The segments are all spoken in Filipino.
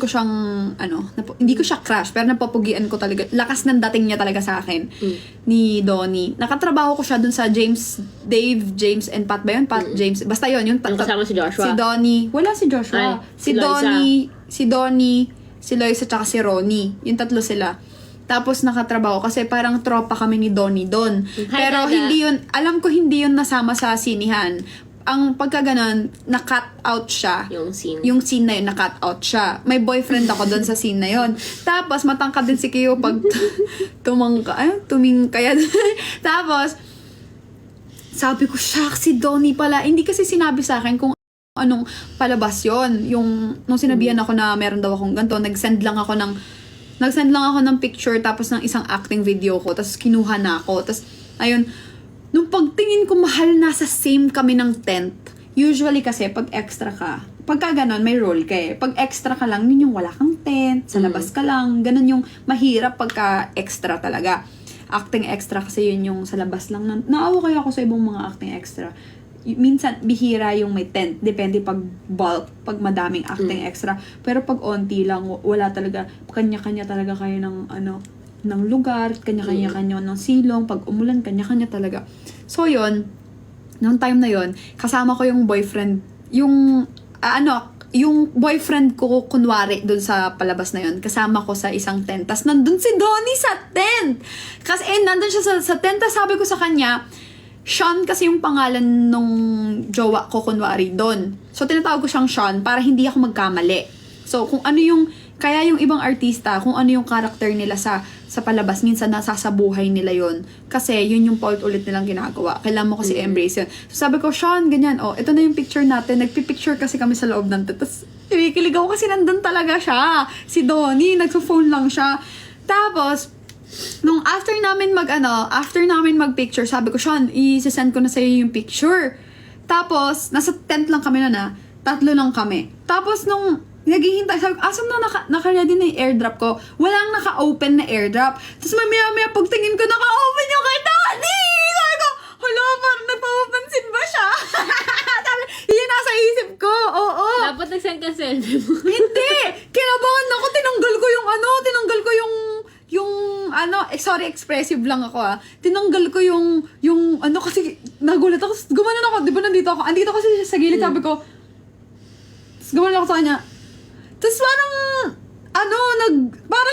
ko siyang, hindi ko siya crush, pero napapugian ko talaga. Lakas ng dating niya talaga sa akin, ni Donnie. Nakatrabaho ko siya dun sa James and Pat ba yun? James. Basta yun. Yung kasama si Joshua. Si Donnie. Wala si Joshua. Ay, si Donnie, si Loisa, tsaka si Ronnie. Yung tatlo sila. Tapos nakatrabaho kasi parang tropa kami ni Donnie doon. Pero hindi yun, alam ko hindi yun nasama sa sinihan. Ang pagka ganun, na-cut out siya. Yung scene na yun, na-cut out siya. May boyfriend ako doon sa scene na yun. Tapos, matangkad din si Kyo pag tumingkaya. Tapos, sabi ko, shucks, si Donnie pala. Hindi kasi sinabi sa akin kung anong palabas yun. Nung sinabihan ako na meron daw akong ganito, nag-send lang ako ng picture tapos ng isang acting video ko. Tapos, kinuha na ako. Tapos, ayun, nung pagtingin ko, mahal, nasa same kami ng tent. Usually kasi, pag extra ka, pagka ganon, may role ka eh. Pag extra ka lang, yun yung wala kang tent, sa labas ka lang. Ganon yung mahirap pagka extra talaga. Acting extra kasi yun yung sa labas lang. Naawa kaya ako sa ibang mga acting extra. Minsan, bihira yung may tent. Depende pag bulk, pag madaming acting extra. Pero pag onti lang, wala talaga. Kanya-kanya talaga kayo ng lugar, kanya-kanya ng silong, pag umulan, kanya-kanya talaga. So, yun, noong time na yun, kasama ko yung boyfriend, yung boyfriend ko, kunwari, dun sa palabas na yun, kasama ko sa isang tent. Tas nandun si Donnie sa tent! Kasi, nandun siya sa tent, tas sabi ko sa kanya, Sean kasi yung pangalan nung jowa ko, kunwari, dun. So, tinatawag ko siyang Sean para hindi ako magkamali. So, kaya yung ibang artista, kung ano yung character nila sa palabas, minsan nasasabuhay nila yon. Kasi yun yung paulit-ulit nilang ginagawa. Kailangan mo kasi embrace yun. So sabi ko, Sean, ganyan, ito na yung picture natin. Nagpipicture kasi kami sa loob ng tent. Tapos, kinikilig ako kasi nandun talaga siya. Si Donnie, nagso-phone lang siya. Tapos, nung after namin mag-picture, sabi ko, Sean, i-send ko na sa'yo yung picture. Tapos, nasa tent lang kami na, 3 lang kami. Tapos, nung naghihintay, sabi ko, asam na naka-ready na yung airdrop ko. Walang naka-open na airdrop. Tapos maya pagtingin ko, naka-open yung kay Donnie! Sabi ko, hala, parang nagpapapansin ba siya? Yun nasa isip ko, oo. Dapat nag-send ka selfie mo. Hindi! Kinabahan ako, tinanggal ko sorry, expressive lang ako Tinanggal ko yung kasi nagulat ako. Gumanon ako, di ba nandito ako? Andito kasi sa gilid, sabi ko, gumanon ako sa kanya. Tapos parang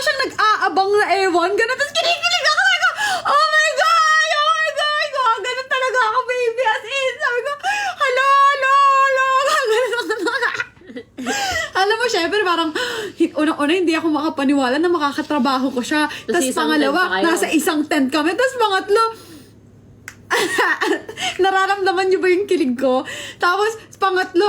siyang nag-aabang na ewan. Ganun. Tapos kinikilig ako. Sabi ko, oh my God! Ganun talaga ako, baby. As in, sabi ko, hello. Alam mo, syempre, parang, unang-una, hindi ako makapaniwala na makakatrabaho ko siya. Tapos pangalawa, nasa isang tent kami. Tapos pangatlo, nararamdaman niyo ba yung kilig ko? Tapos, pangatlo,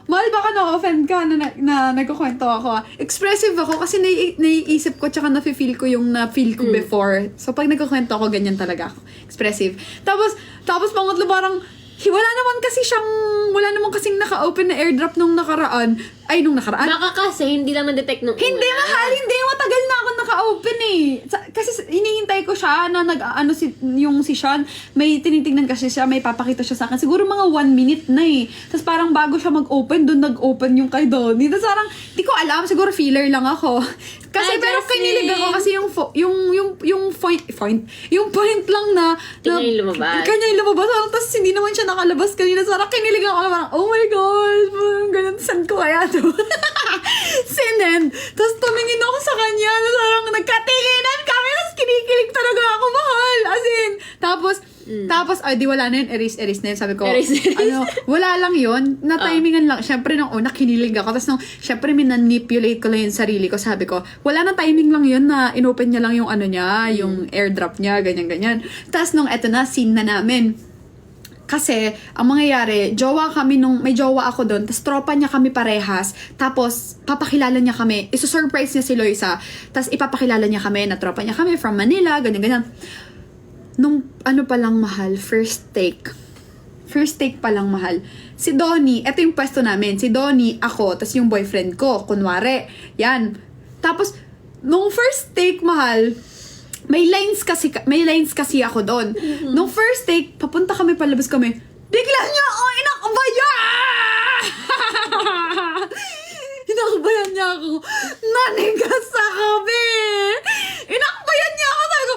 mahal baka na-offend ka na nagkukwento ako. Expressive ako kasi naiisip ko tsaka na-feel ko yung na-feel ko before. So, pag nagkukwento ako, ganyan talaga ako. Expressive. Tapos pangatlo, parang, wala naman kasing naka-open na airdrop nung nakaraan. Baka kasi hindi lang na-detect nung Hindi, mahal. Hindi. Matagal na ako naka-open eh. Kasi hinihintay ko siya na yung si Sean, may tinitingnan kasi siya, may papakita siya sa akin. Siguro mga 1 minute na eh. Tapos parang bago siya mag-open, doon nag-open yung kay Donnie. Tapos parang, di ko alam. Siguro feeler lang ako. Kasi pero kinilig ako kasi yung point lang na kanya yung lumabas. Tapos hindi naman siya nakalabas kanina. Sarang kinilig ako parang, oh my God, ganun, saan ko kaya to? Sinend. Tapos tumingin ako sa kanya. Sarang nagkatinginan kami. Tapos kinikilig talaga ako, mahal. As in. Tapos, di wala na yun. Erase na yun. Sabi ko, wala lang yun. Na-timingan lang. Siyempre, nung una, kinilig ako. Tapos nung, siyempre, minanipulate ko lang yung sarili ko. Sabi ko, wala na timing lang yun na inopen niya lang yung yung airdrop niya, ganyan-ganyan. Tapos nung eto na, scene na namin. Kasi, ang mangyayari, may jowa ako doon, tapos tropa niya kami parehas, tapos papakilala niya kami, isusurprise niya si Loisa, tapos ipapakilala niya kami, na tropa niya kami from Manila, ganyan-ganyan. Nung pa lang, mahal, first take pa lang, mahal. Si Donnie, eto yung pwesto namin, si Donnie, ako, tapos yung boyfriend ko, kunwari, yan. Tapos, nung first take, mahal, may lines kasi ako doon. Nung first take, papunta kami, palabas kami, bigla niya, inakabaya! Inakabaya niya ako. Nanigas sa kabi. Inakbayan niya ako. Sabi ko,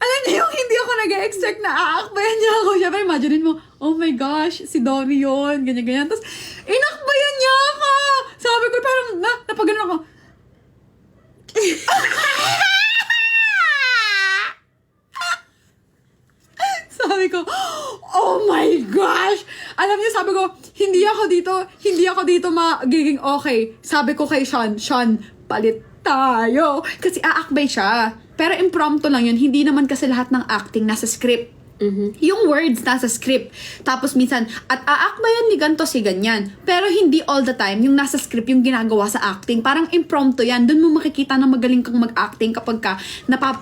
alam niyo yung hindi ako nag-expect na aakbayan niya ako. Siyempre, imaginein mo, oh my gosh, si Donnie yun. Ganyan-ganyan. Tapos, inakbayan niya ako. Sabi ko, parang, napagano ako. Sabi ko, oh my gosh! Alam niyo, sabi ko, hindi ako dito magiging okay. Sabi ko kay Sean, palit tayo. Kasi aakbay siya. Pero impromptu lang yun. Hindi naman kasi lahat ng acting nasa script. Yung words nasa script. Tapos minsan, at aakbayan ni ganto si ganyan. Pero hindi all the time yung nasa script yung ginagawa sa acting. Parang impromptu yan. Doon mo makikita na magaling kang mag-acting kapag ka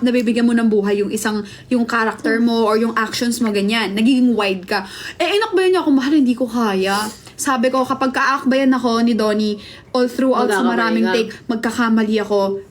nabibigyan mo ng buhay yung character mo or yung actions mo ganyan. Nagiging wide ka. Inakbayan niya ako, mahal, hindi ko kaya. Sabi ko, kapag kaakbayan ako ni Donnie, all throughout sa maraming take, magkakamali ako,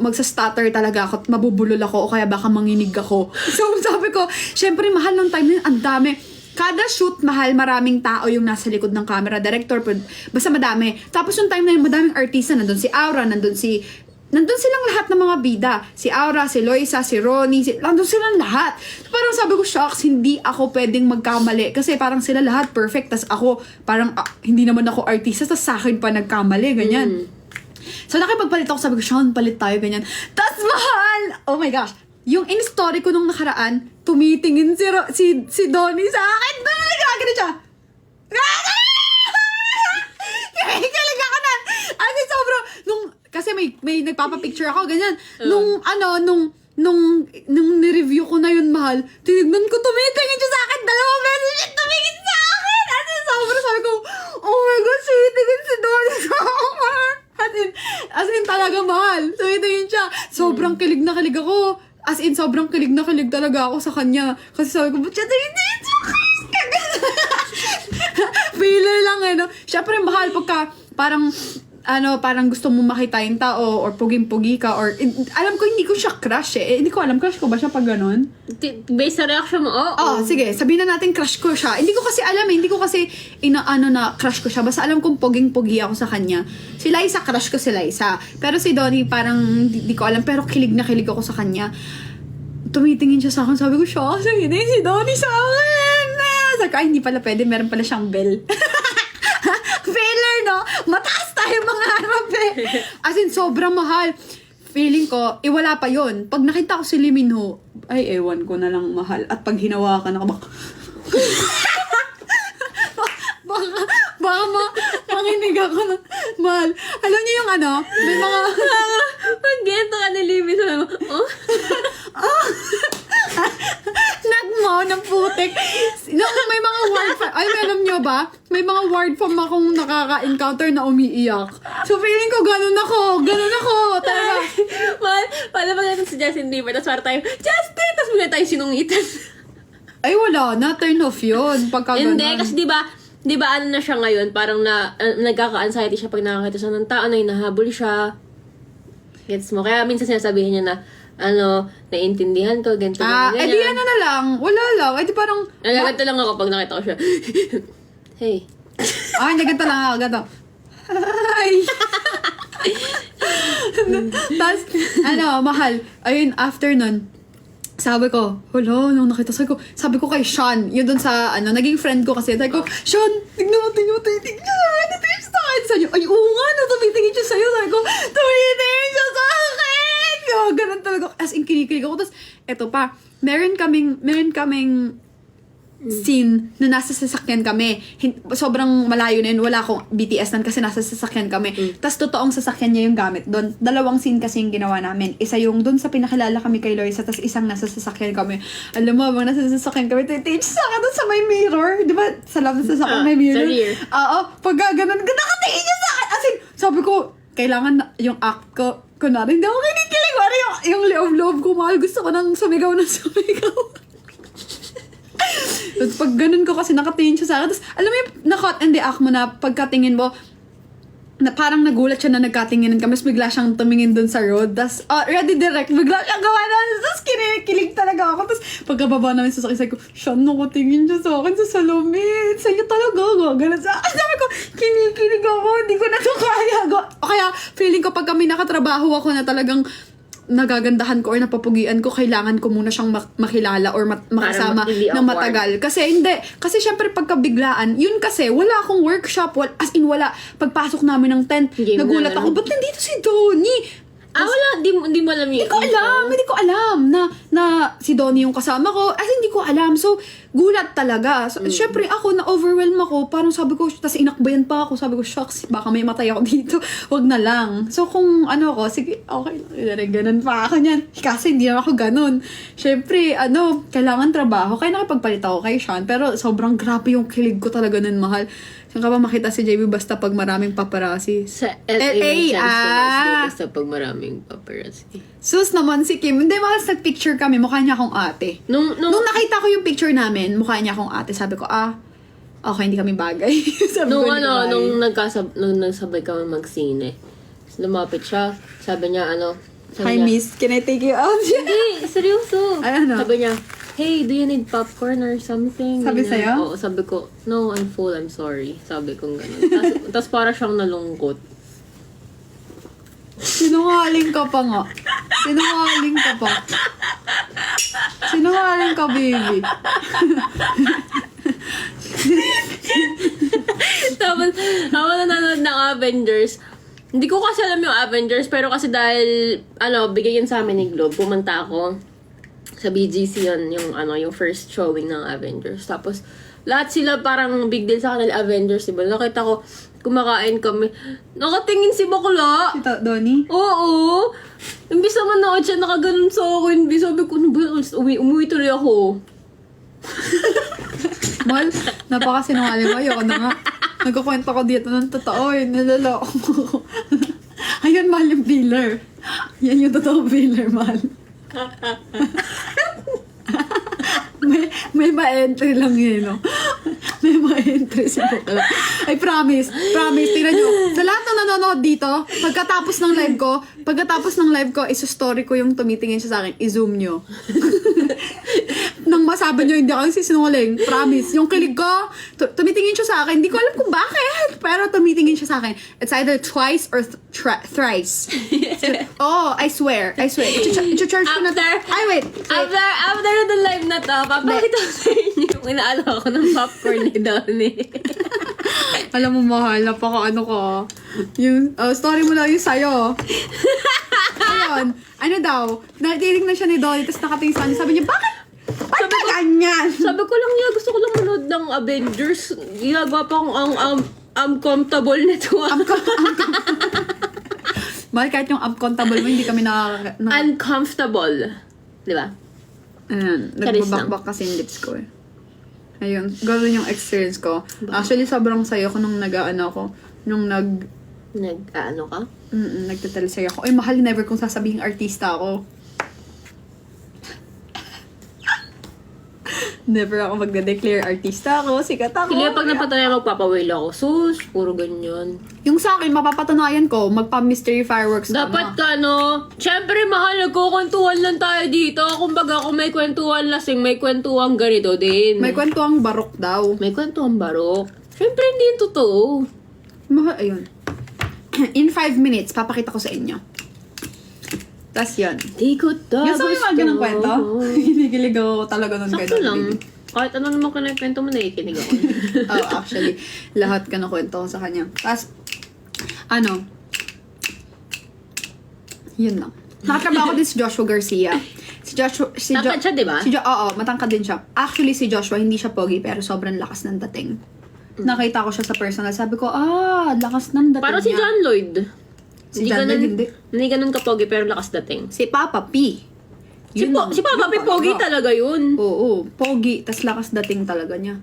magsa-stutter talaga ako, mabubulol ako, o kaya baka manginig ako. So, sabi ko, syempre, mahal ng time na yun, ang dami. Kada shoot, mahal, maraming tao yung nasa likod ng camera, director, basta madami. Tapos yung time na yun, madaming artista, nandun si Aura, nandun silang lahat ng mga bida. Si Aura, si Loisa, si Ronnie, nandun silang lahat. Parang sabi ko, shocks, hindi ako pwedeng magkamali. Kasi parang sila lahat perfect. Tas ako, parang hindi naman ako artista. Tas sa akin pa nagkamali, ganyan. So nakipagpalit ako, sabi ko, Sean, palit tayo, ganyan. Tas mahal! Oh my gosh. Yung in-story ko nung nakaraan, tumitingin si Donnie sa akin. Gagano siya. Kinikilig ako na. Kasi sobrang, kasi may nagpapapicture ako, ganyan. Nung nireview ko na yun, mahal, tinignan ko, tumitingin siya sa akin, 2 beses siya tumingin sa akin. Sobrang sabi ko, oh my God, tumitingin si Donnie sa akin. As in talaga, mahal. Tumitingin siya. Sobrang kilig na kilig ako. As in, sobrang kilig na kilig talaga ako sa kanya. Kasi sabi ko, ba't siya tumitingin sa akin? Filler lang no? Siyempre, mahal pagka parang gusto mo makita yung tao or puging-pugi ka or alam ko hindi ko siya crush hindi ko alam crush ko ba siya pag ganun. Based sa reaction mo, sige, sabihin na natin crush ko siya. Hindi ko kasi alam hindi ko kasi na crush ko siya. Basta alam kong puging-pugi ako sa kanya. Si Liza, crush ko si Liza. Pero si Donnie parang hindi ko alam pero kilig na kilig ako sa kanya. Tumitingin siya sa akin, sabi ko, siya, hindi si Donnie sa akin. Sabi ko, hindi pala pwede, meron pala siyang bell. Failure, no? Mataas tayo mga harap As in, sobrang mahal. Feeling ko, wala pa yun. Pag nakita ko si Lee Min-ho, ay, ewan ko na lang, mahal. At pag hinawakan ako, baka manginig ako na, mahal. Alam niyo yung may mga... Pag gento ka ni Lee Min-ho, Nagmo ng putik. May mga word form. Ay, alam nyo ba? May mga word form akong nakaka-encounter na umiiyak. So, feeling ko ganun ako. Talaga. Paano ba natin si Justin Bieber? Tapos para tayo, Justin! Tapos bigla tayo sinungitan. Ay, wala na. Turn off yun. Pagka ganun. Hindi, kasi di ba ano na siya ngayon? Parang nagkaka-anxiety siya pag nakakita siya ng tao na hinahabol siya. Gets mo? Kaya minsan sinasabihin niya na, naiintindihan ko, ganito, ganyan. Di na lang. Wala lang. Di parang... Nagaganto lang ako pag nakita ko siya. Hey. Nagaganto lang ako. Ganto. Hi. Tapos, mahal. Ayun, after nun, sabi ko, nung nakita, sabi ko kay Sean, yun dun sa, naging friend ko kasi, sabi ko, Sean, tignan mo, tumitingin siya sa akin. Sabi ko, ay, oo nga, tumitingin siya sa'yo. Sabi ko, tumitingin siya sa akin. Ganun talaga. As in, kinikilig ako. Tapos, eto pa, meron kaming scene na nasa sasakyan kami. Sobrang malayo na yun. Wala akong BTS nan kasi nasa sasakyan kami. Tapos, totoong sasakyan niya yung gamit doon. 2 scene kasi yung ginawa namin. Isa yung doon sa pinakilala kami kay Loisa, tapos isang nasa sasakyan kami. Alam mo, habang nasa sasakyan kami, titige sa akin doon sa may mirror. Di ba? Sa loob ng sasakyan may mirror. Sa rear. Oo. Pag gano'n, nakatingin niya sa akin. As in, sabi ko, kailangan yung act ko, kunwari, hindi ako kinikilig. Yung loob-loob ko, mahal, gusto ko nang sumigaw. Tapos pag ganun ko kasi nakatingin siya sa akin, tapos alam mo yung na-caught in the act mo na pagkatingin mo, na parang nagulat siya na nagkatinginan kami, tapos bigla siyang tumingin dun sa road, tapos ready direct, bigla siyang gawa na, tapos kinikilig talaga ako, tapos pagkababa namin sa sakit, sabi ko, siya nakatingin siya sa akin sa salamin, sa'yo talaga, ganun sa akin, sabi ko, kinikilig ako, hindi ko na ito kaya, Kaya feeling ko pag kami nakatrabaho ako na talagang nagagandahan ko or napapugian ko, kailangan ko muna siyang makilala or makasama hindi ng awkward. matagal. Kasi hindi. Kasi syempre pagkabiglaan, yun kasi, wala akong workshop. As in, wala. Pagpasok namin ng tent, Game nagulat na, ako, ba't nandito si Donnie? Wala. Di mo alam yun. Hindi ko alam na si Donnie yung kasama ko. As in, hindi ko alam. So, gulat talaga. So, syempre ako, na-overwhelm ako. Parang sabi ko, tas inakbayan pa ako. Sabi ko, shucks, baka may matay ako dito. Wag na lang. So, kung ano ako, sige, okay lang. Ganun pa ako niyan. Kasi hindi na ako ganun. Syempre, kailangan trabaho. Kaya nakipagpalit ako kay Sean. Pero sobrang grabe yung kilig ko talaga nun, mahal. Saan ka ba makita si JB basta pag maraming paparazzi? Sa LA, basta pag maraming paparazzi. Sus naman si Kim. Hindi, mahal, nag-picture kami. Mukha niya akong ate. Nung nakita ko yung picture namin, mukha niya akong ate. Sabi ko, okay, hindi kami bagay. Sabi ko, hindi bagay. nung nagsabay kami magsine, lumapit siya, sabi niya, Hi, miss. Can I take you out? Hindi, seryoso. Ano? Sabi niya, hey, do you need popcorn or something? Sabi Ganyan. sa'yo? Oo, sabi ko, no, I'm full, I'm sorry. Sabi ko gano'n. Tapos para siyang nalungkot. Sinungaling ka pa nga. Sinungaling ka pa. Sinungaling ka, baby. Tapos, ako nanonood ng Avengers. Hindi ko kasi alam yung Avengers, pero kasi dahil, bigay yun sa amin ni Globe, pumunta ako sa BGC yun, yung first showing ng Avengers. Tapos, lahat sila parang big deal sa kanila Avengers, diba? Nakita ko, kumakain kami. Nakatingin si bakla. Si Donnie? Oo. Imbis naman na siya nakaganon sa akin. Sabi ko, ano ba yun? Umuwi tuloy ako. Mal, napakasinungaling mo. Ayoko na nga. Nagkukwento ko dito ng totoo eh. Nilaloko ko. Ayun, mahal yung filler. Yan yung totoo filler, mahal. may ma-entry lang yun, no? May ma-entry si Bukla. Ay, promise, tingnan nyo. Sa lahat ng nanonood dito, pagkatapos ng live ko, isa-story ko yung tumitingin siya sa akin, i-zoom nyo. Nang masabi nyo, hindi ako sinungaling. Promise. Yung kilig ko, tumitingin siya sa akin. Hindi ko alam kung bakit. Pero tumitingin siya sa akin. It's either twice or thrice. I swear. I-charge ko na. Ay, wait. After the live na to, papakita ko sa inyo yung inaalok ko ng popcorn ni Donnie. Alam mo, mahal, napaka-ano ko. Yung story mo lang yung sayo. Ayun. Ano daw? Natinig na siya ni Donnie, tapos nakatingin sa kanya. Sabi niya, bakit ka ganyan? Sabi ko lang niya, gusto ko lang manood ng Avengers. Ginagawa pa akong ang comfortable nito. Mahal, kahit yung uncomfortable mo, hindi kami Uncomfortable. Di ba? Ayan, Charis nagbabakbak kasi yung lips ko eh. Ayun, gano'n yung experience ko. Actually, sobrang sayo ko nung Nag-ano ka? nagtatel sayo ako. Ay, mahal, never kong sasabihin artista ako. Never ako magde-declare artista ako, sikat ako. Kaya pag napatunayan magpapawail ako, sus, puro ganyan. Yung sa akin, mapapatunayan ko, magpa-mystery fireworks Dapat syempre mahal, nagkukwentuhan lang tayo dito. Kumbaga, kung may kwentuhan lasing, may kwentuhan ganito din. May kwentuang barok daw. May kwentuhan barok. Syempre, hindi yung totoo. Mahal, ayun. In 5 minutes, papakita ko sa inyo. Tas yun. Di ko tapos Yung sa mga ganang kwento, hinigilig ako talaga nun kay Sakto Don lang. Baby. Kahit ano naman ka na yung kwento mo, naikinig ako. Actually, lahat ka na kwento ko sa kanya. Tas, yun lang. Nakatrabaho din si Joshua Garcia. Tangkad siya, di ba? Oo, matangkad din siya. Actually, si Joshua, hindi siya pogi, pero sobrang lakas ng dating. Nakita ko siya sa personal. Sabi ko, lakas ng dating Parang si niya. John Lloyd. Si John Lloyd, hindi. Hindi ganun kapogi, pero lakas dating. Si Papa P. Si Papa P, pogi talaga yun. Oo, pogi. Tas lakas dating talaga niya.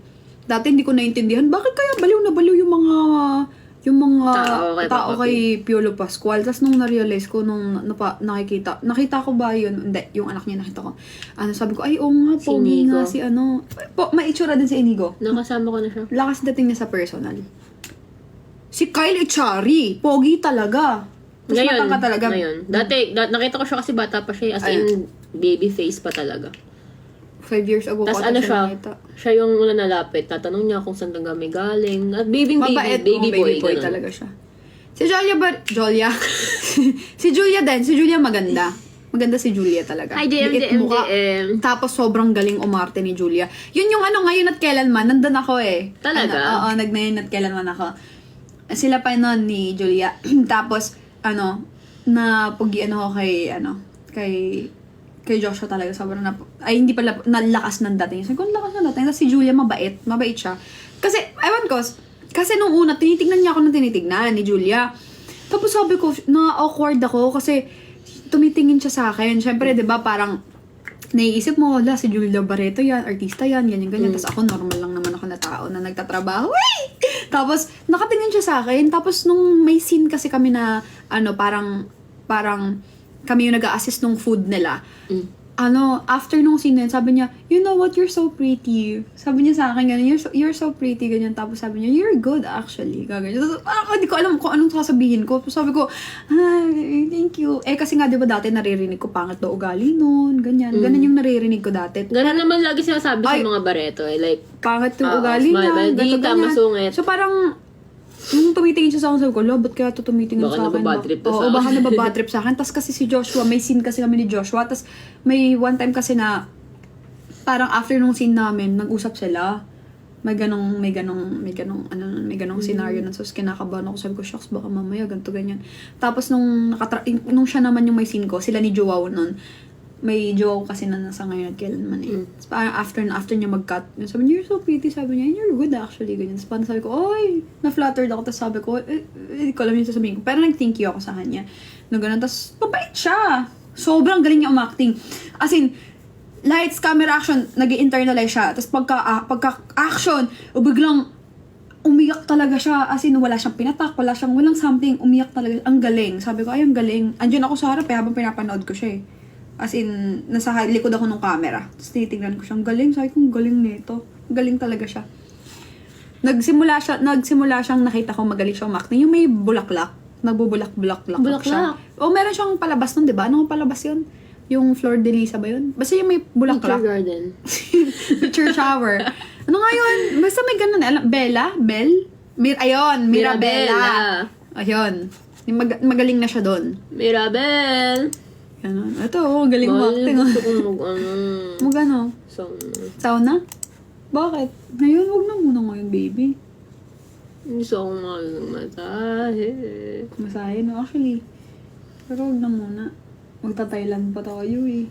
Dati hindi ko naintindihan, bakit kaya baliw na baliw yung mga tao kay Piolo Pascual. Tas nung na-realize ko, nung nakita ko ba yun? Hindi, yung anak niya nakita ko. Sabi ko, ay, oo nga, pogi nga si may itsura din si Inigo. Nakasama ko na siya. Lakas dating niya sa personal. Si Kyle Echari, pogi talaga. Mas matangka talaga. Ngayon. Dati, nakita ko siya kasi bata pa siya. As in, baby face pa talaga. 5 years ago Tapos ko siya, nakita. siya yung nalapit. Tatanong niya kung saan kami galing. At baby Mabait, boy baby boy ganun. talaga siya. Si Julia ba? Julia? Si Julia din. Si Julia maganda. Maganda si Julia talaga. Ay, DM, Liit DM, mukha. DM. Tapos sobrang galing umarte ni Julia. Yun yung ano ngayon at kailanman. Nandun ako eh. Talaga? Oo, nag-ngayon at kailanman ako. Sila pa nun ni Julia. Tapos, napugian ako kay Joshua talaga. Sobrang hindi pala, nalakas ng dating. Sabi ko, lakas ng dating. Tapos si Julia, mabait siya. Kasi, ewan ko, kasi nung una, tinitignan niya ako ng tinitignan ni Julia. Tapos sabi ko, na-awkward ako kasi tumitingin siya sa akin. Siyempre, di ba, parang naiisip mo, si Julia Barreto yan, artista yan, ganyan. Tapos ako, normal lang naman ako na tao na nagtatrabaho. Wey! Tapos, nakatingin siya sa akin. Tapos, nung may scene kasi kami na, parang kami yung nag-a-assist nung food nila. After nung scene na yun, sabi niya, you know what, you're so pretty. Sabi niya sa akin, ganyan, you're so pretty, ganyan. Tapos sabi niya, you're good actually. Ganyan. Tapos, hindi ko alam kung anong sasabihin ko. Tapos sabi ko, thank you. Kasi nga, di ba dati naririnig ko, pangit daw ugali nun, ganyan. Ganun yung naririnig ko dati. Ganun naman lagi sinasabi sa mga Barreto eh. Like, pangit yung ugali niya. maldita, masungit. So parang, nung tumitingin siya sa akin, sabi ko, ba't kaya ito tumitingin Baka sa akin? nababadtrip to sa Oo, akin. baka nababadtrip sa akin. Tapos kasi si Joshua, may scene kasi kami ni Joshua. Tapos may one time kasi na, parang after nung scene namin, nag-usap sila. May ganong scenario na. So, kinakabahan ako. Sabi ko, shucks, baka mamaya, ganito, ganyan. Tapos nung siya naman yung may scene ko, sila ni Joao nun, may jowa kasi na nasa ngayon at kailanman eh. Tapos parang after niya mag-cut, sabi niya, you're so pretty, sabi niya, you're good actually, ganyan. Tapos parang sabi ko, oy, na-flattered ako, tapos sabi ko, hindi ko alam yung sasabihin ko. Pero nag-thank you ako sa kanya. Ganun, tapos mabait siya. Sobrang galing niya umacting. As in, lights, camera, action, nag-internalize siya. Tapos pagka-action, biglang umiyak talaga siya. As in, wala siyang pinatak, walang something, umiyak talaga. Ang galing. Sabi ko, ay, ang galing. Andiyan ako sa harap habang pinapanood ko siya eh. As in, nasa likod ako ng camera. Tapos tinitignan ko siya, ang galing. Sabi ko, ang galing nito. Galing talaga siya. Nagsimula siyang nakita ko magaling siyang acting. Yung may bulaklak. Nagbubulak-bulak siya. O, meron siyang palabas nun, di ba? Anong palabas yun? Yung Flor de Lisa ba yun? Basta yung may bulaklak. Nature garden. Nature shower. Ano nga yun? Basta may ganun. Bella? Ayun, Mirabella. Ayun. Magaling na siya doon. Mirabel! Ganun. Ito, galing mo acting. Gusto kong Mag-ano? Sauna? Bakit? Ngayon, wag na muna ngayon, baby. Gusto kong masahe. Masahe, no? Actually, pero wag na muna. Magta-Thailand pa tayo eh.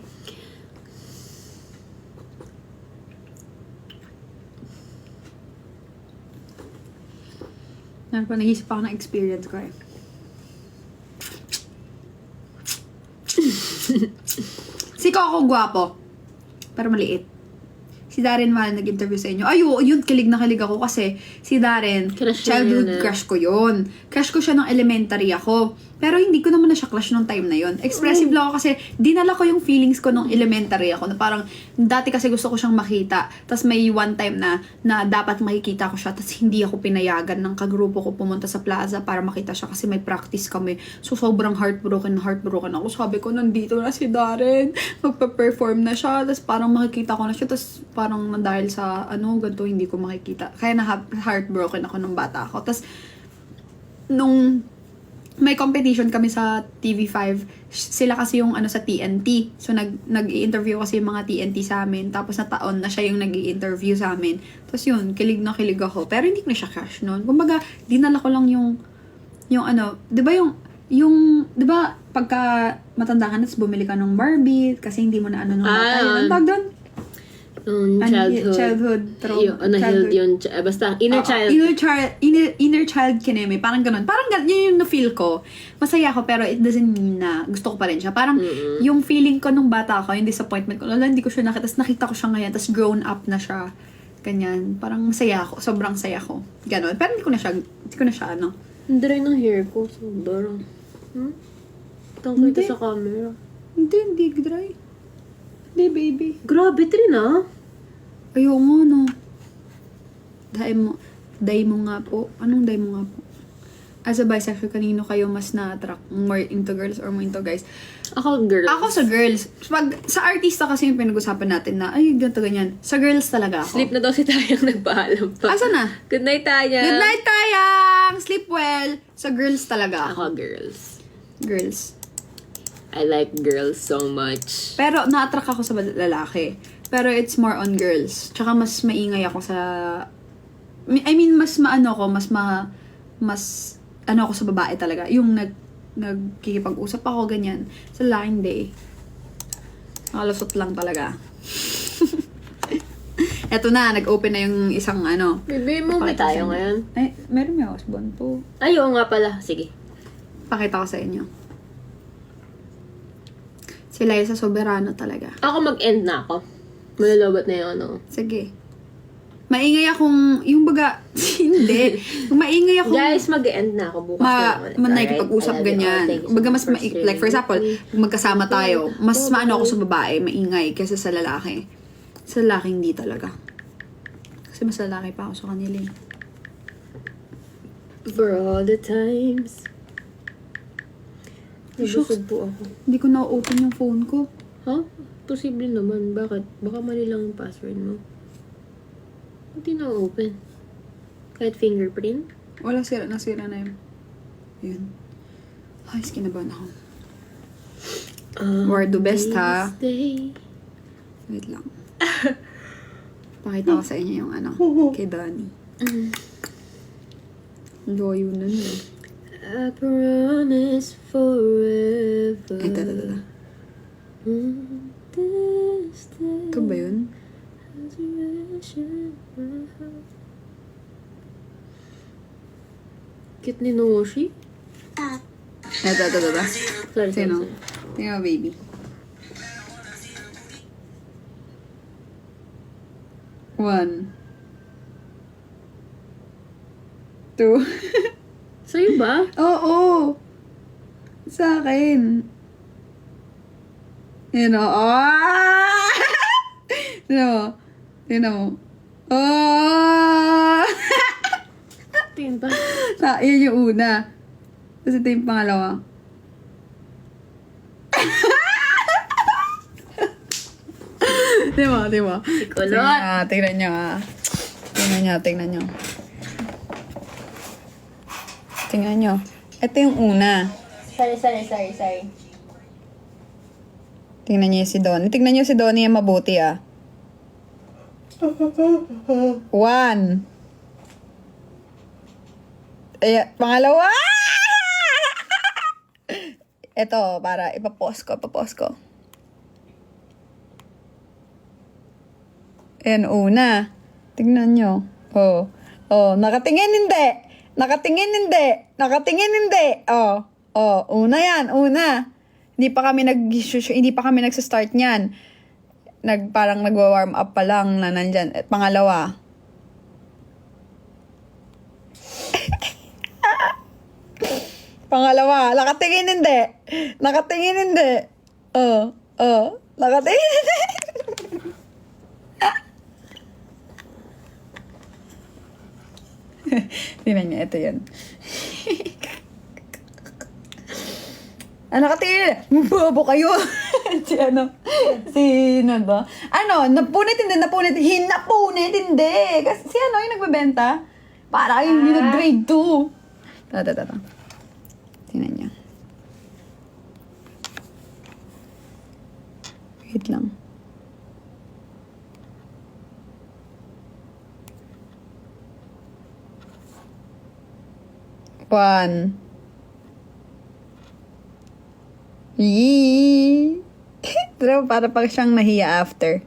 Nagisip ako ng experience ko eh. Si Coco gwapo, pero maliit. Si Darren Mal nag-interview sa inyo. Ay, yun, kilig na kilig ako kasi si Darren, childhood crush ko yun. Crush ko siya nung elementary ako. Pero hindi ko naman na siya crush nung time na yun. Expressive lang ako kasi dinala ko yung feelings ko nung elementary ako. Na parang, dati kasi gusto ko siyang makita. Tapos may one time na dapat makikita ko siya. Tapos hindi ako pinayagan ng kagrupo ko pumunta sa plaza para makita siya kasi may practice kami. So, sobrang heartbroken ako. Sabi ko, nandito na si Darren. Magpa-perform na siya. Tapos parang makikita ko na siya. Tapos parang dahil sa ganito, hindi ko makikita. Kaya heartbroken ako nung bata ako. Tapos, nung may competition kami sa TV5, sila kasi yung sa TNT. So, nag-i-interview kasi yung mga TNT sa amin. Tapos, na taon na siya yung nag-i-interview sa amin. Tapos, yun, kilig na kilig ako. Pero, hindi ko na siya crush noon. Kumbaga, dinala ko lang yung di ba di ba, pagka matanda ka na, bumili ka ng Barbie, kasi hindi mo na nung bata. Ang tawag doon? Childhood basta inner child. Inner child kineme. Parang ganun. Parang yun yung na-feel ko. Masaya ako, pero it doesn't mean na gusto ko pa rin siya. Parang yung feeling ko nung bata ako, yung disappointment ko, hindi ko siya nakita. Tapos nakita ko siya ngayon, tapos grown up na siya. Ganyan. Parang saya ako. Sobrang saya ko. Ganun. Pero hindi ko na siya Ang dry ng hair ko. Sobrang. Tangkay Hindi. ka sa camera. Hindi dry. Hindi, baby. Grabe, Trin ah. Ayaw mo, no? Dahil mo nga po. Anong dahil mo nga po? as a bisexual, kanino kayo mas na-attract? More into girls or more into guys? Ako, girl. Ako sa girls. Pag sa artista kasi yung pinag-usapan natin na, ay, ganito, ganyan. Sa girls talaga ako. Sleep na daw si Tayang nagpaalam pa. Asa na? Good night, Tayang. Good night, Tayang! Sleep well. Sa girls talaga ako. Ako, girls. Girls. I like girls so much. Pero na-attract ako sa lalaki. Pero it's more on girls. Tsaka mas maingay ako sa... I mean, mas maano ko, mas ano ako sa babae talaga. Yung nagkikipag-usap ako, ganyan. Sa lalaki, hindi. Nakalusot lang talaga. Eto na, nag-open na yung isang ano. Baby mo, may tayo ngayon. Ay, meron may husband po. Ay, oo nga pala. Sige. Pakita ko sa inyo. Si Liza Soberano talaga. Ako mag-end na ako. Malalobat na yung ano. Sige. Maingay akong, yung baga, hindi. Maingay akong, Guys, mag-end na ako bukas na naman. nakikipag-usap ganyan. Baga mas, like for example, kung magkasama tayo, mas maano ako sa babae, maingay, kaysa sa lalaki. Sa lalaki, hindi talaga. Kasi mas lalaki pa ako sa kanila eh. For all the times. Nabusog po ako. Hindi ko na-open yung phone ko. Ha? Posible naman. Bakit? Baka mali lang yung password mo. Hindi na open. Kahit fingerprint? Wala, nasira na yun. Yun. Ay, kinabahan ako. We're the best, ha? Day. Wait lang. Pakita ko sa inyo yung ano, kay Donnie. Loyo na nun. I promise forever. Ito. This day Ito ba yun? has arisen my heart. Cute ni Noshi. Ito. Sorry, Sino? Tingnan mo, baby. One. Two. Sa'yo ba? Oo. Sa akin. Yan o. Ah! Tingnan mo. Oh! Tingin pa. Yan yung una. Tapos ito yung pangalawa. Di ba? Kulot. Tingnan nyo ah. Tingnan nyo. Tingnan nyo. Ito yung una. Sorry. Tingnan nyo si Donnie. Tingnan nyo si Donnie yung mabuti ah. One. Pangalawa! Ito, para ipapost ko. Ayan, una. Tingnan nyo. Oh, nakatingin hindi. Una yan. Hindi pa kami nagsa-start niyan. Parang nagwa-warm up pa lang na nandyan. At pangalawa. Nakatingin hindi. Nakatingin hindi. Tingnan niya, ito yan. Nakatingin. Bobo kayo. Sino ba? Napunit hindi. Kasi si yung nagbebenta. Para yung grade 2. Tata. Tingnan niya. Wait lang. One. Yee! Pero para pag siyang nahiya after.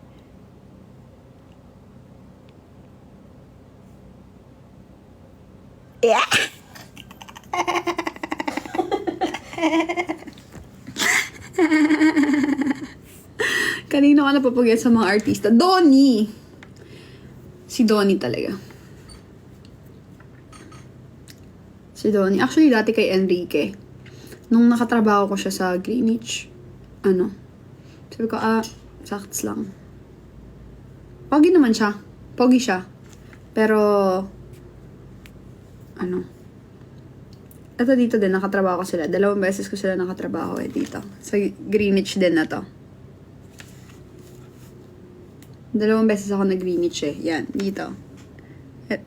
Yeah! Kanino ka napapagyan sa mga artista? Donnie! Si Donnie talaga. Si Donnie. Actually, dati kay Enrique. Nung nakatrabaho ko siya sa Greenwich, sabi ko, sakts lang. Pogi naman siya. Pogi siya. Pero, ito dito din, nakatrabaho ko sila. 2 beses ko sila nakatrabaho dito. Sa Greenwich din na to. 2 beses ako na Greenwich Yan, dito.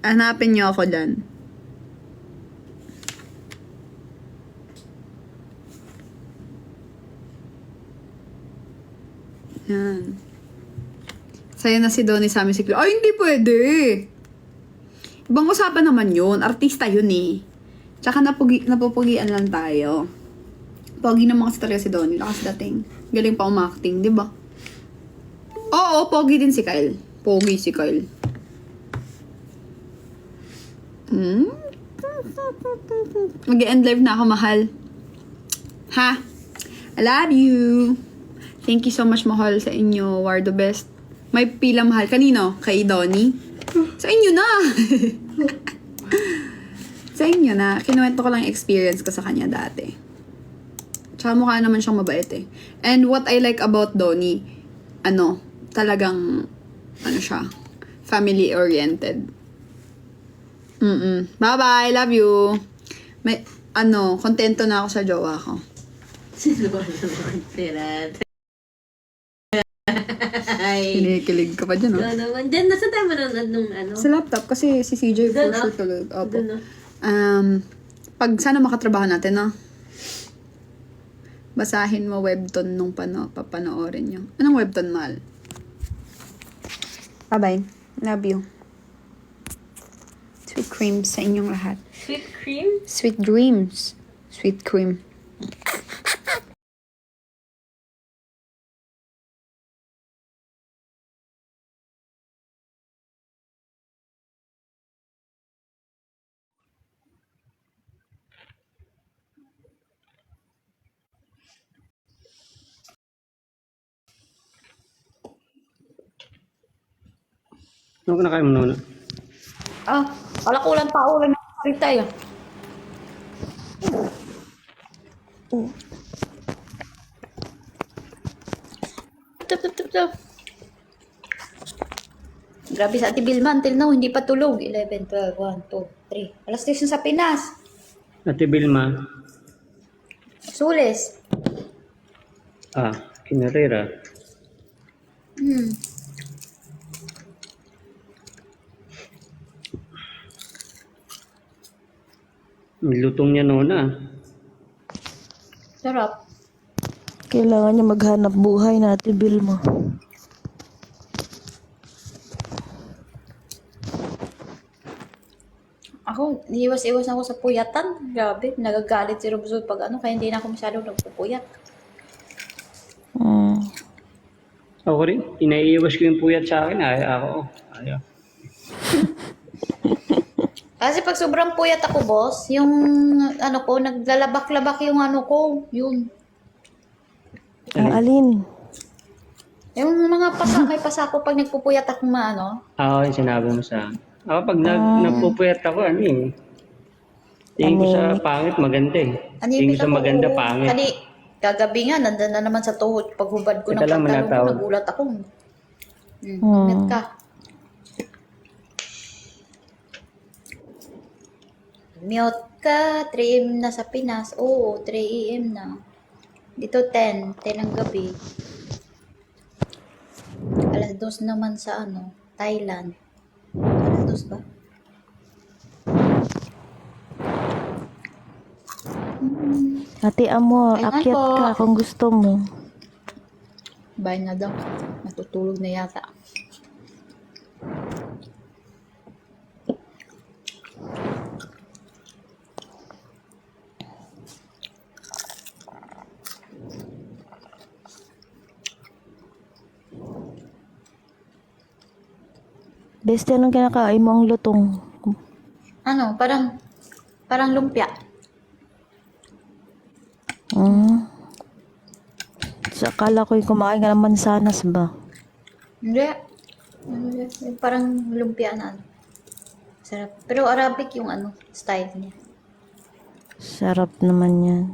Hanapin nyo ako dyan. Yan. Sa'yo na si Donnie sa amin si Chloe. Ay, hindi pwede! Ibang usapan naman yun. Artista yun Tsaka napupugian lang tayo. Pogi naman kasi talaga si Donnie. Lakas dating. Galing pa umakting, di ba? Oo, pogi din si Kyle. Pogi si Kyle. Mag-end live na ako, mahal. Ha? I love you. Thank you so much, mahal, sa inyo. War the best. May pila, mahal. Kanino? Kay Donnie? Sa inyo na. Sa inyo na. Kinuwento ko lang yung experience ko sa kanya dati. Tsaka mukha naman siyang mabait And what I like about Donnie, talagang, siya, family-oriented. Bye-bye. Love you. May, kontento na ako sa jowa ko. Sino ba naman? Tirat. Kinikilig ka pa dyan, Ikaw naman. Diyan, nasa tayo manonood nung Sa laptop, kasi si CJ for sure tulog. Opo. Pag sana makatrabaho natin, basahin mo webtoon nung papanoorin nyo. Anong webtoon, mahal? Bye-bye. Love you. Sweet creams sa inyong lahat. Sweet cream? Sweet dreams. Sweet cream. Ano kinakain mo muna? Kalakulan tao lang ng sarita eh. Tup. Grabe sa Ate Vilma, until now, hindi pa tulog. 11, 12, 1, 2, 3. Alas 10 na sa Pinas. Ate Vilma. Sulis. Kinarera. Lutong niya noon Sarap. Kailangan niya maghanap buhay natin, Vilma. Ako, iwas-iwas ako sa puyatan. Grabe, nagagalit si Robzo pag kaya hindi na ako masyadong nagpupuyat. Ako rin. Inaiiwas ko yung puyat sa akin. Ayaw. Kasi pag sobrang puyat ako, boss, yung naglalabak-labak yung ko, yun. Ang alin? Yung mga may pasa ko pag nagpupuyat ako Ako yung sinabi mo sa akin. Ako pag nagpupuyat ako, tingin ko sa pangit, maganda Tingin ko sa maganda, pangit. Kagabi nga, nandun na naman sa tuhod. Paghubad ko ng Teka lang, pantalon ko, manatawag. nagulat ako. Pangit ka. Mute ka, 3 AM na sa Pinas. Oo, 3 AM na. Dito 10 ng gabi. Alas 2 naman sa Thailand. Alas 2 ba? Ate Amo, Ay, akyat po. ka kung gusto mo. Bye na daw. Natutulog na yata. Beste, anong kinakain mo ang lutong? Parang lumpia. Sa akala ko yung kumakain ka ng mansanas ba? Hindi. Parang lumpia na Sarap. Pero Arabic yung style niya. Sarap naman yan.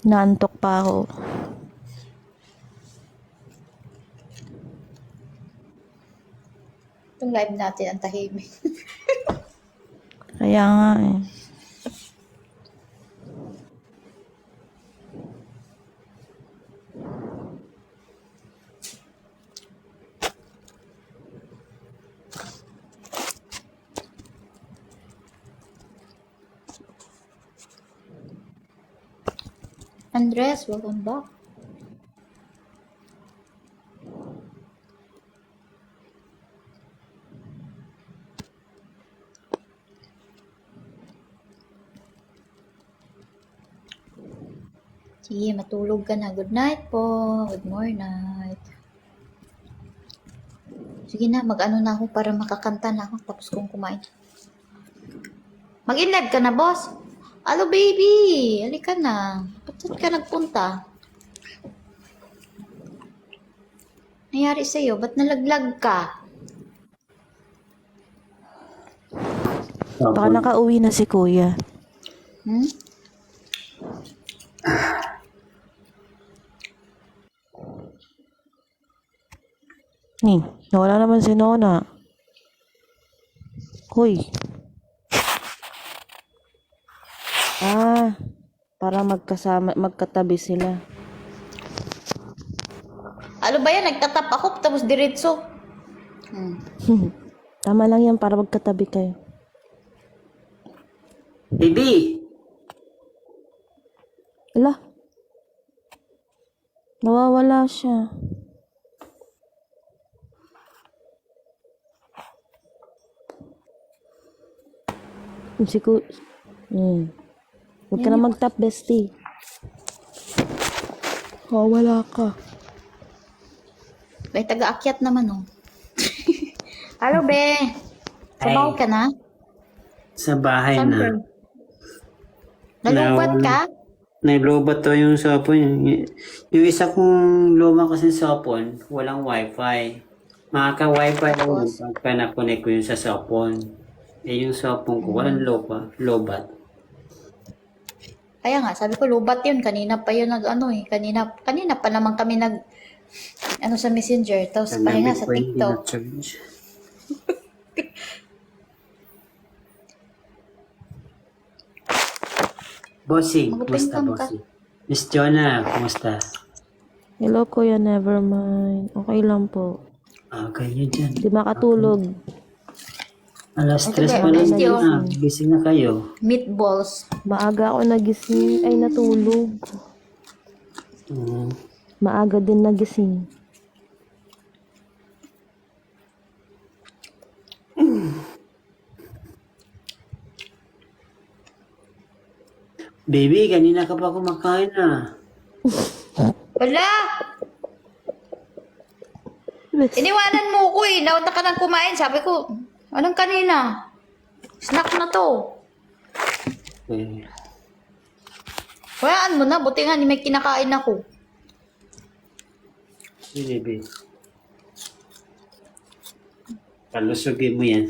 Naantok pa ako. Itong live natin ang tahimik. Kaya nga Andres, welcome back. Sige, matulog ka na. Good night po. Good morning. Sige na, mag-ano na ako para makakanta na ako tapos kong kumain. Mag-in-live ka na, boss? Hello, baby! Halika na. Ba't saan ka nagpunta? Nangyari sa'yo? Ba't nalaglag ka? Baka nakauwi na si kuya. Hmm? Nawala naman si Nona. Hoy. Para magkatabi sila. Ano ba yan? Nagtatap ako tapos diretso. Tama lang yan para magkatabi kayo. Baby! Ala. Nawawala siya. Huwag ka na mag-tap, bestie. Wala ka. May taga-akyat naman, oh. Hello, be. Sabaw ka na? Sa bahay Saan na. ka? Nalubat ka? Nailobat to yung sapon. Yung isa kong luma kasi sapon, walang wifi. Makaka-wifi lang yun pagka na-connect ko yung sa sapon. Eh yung sapon ko, walang lobat. Kaya nga, sabi ko, lubat yun. Kanina pa yun kanina pa naman kami sa messenger. Tapos pahinga sa TikTok. Bossing, Mag-open kumusta cam ka. bossing? Miss Jonah, kumusta? Hello, kuya, never mind. Okay lang po. Kayo dyan. Di makatulog. Alas 3 Okay, pa lang Miss Jo. na. Gising na kayo. Meatballs. Maaga ako nagising. Ay, natulog. Maaga din nagising. Baby, kanina ka pa kumakain na. Wala! Iniwanan mo ko eh. Nauna ka nang kumain. Sabi ko, anong kanina? Snack na to. Okay. Hayaan mo na. Buti nga, may kinakain ako. Baby. Palusogin mo yan.